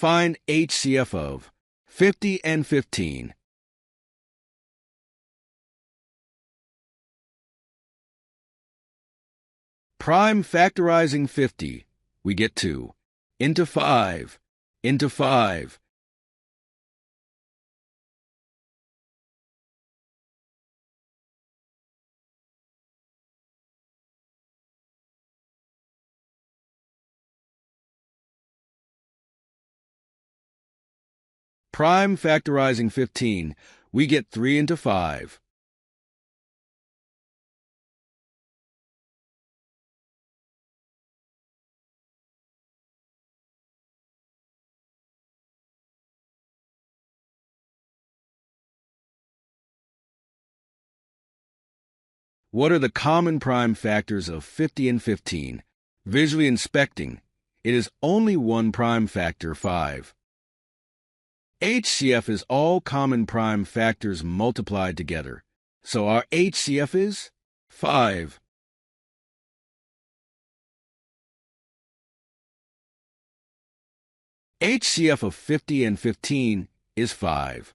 Find HCF of 50 and 15. Prime factorizing 50, we get 2 into 5 into 5. Prime factorizing 15, we get 3 into 5. What are the common prime factors of 50 and 15? Visually inspecting, it is only one prime factor, 5. HCF is all common prime factors multiplied together, so our HCF is 5. HCF of 50 and 15 is 5.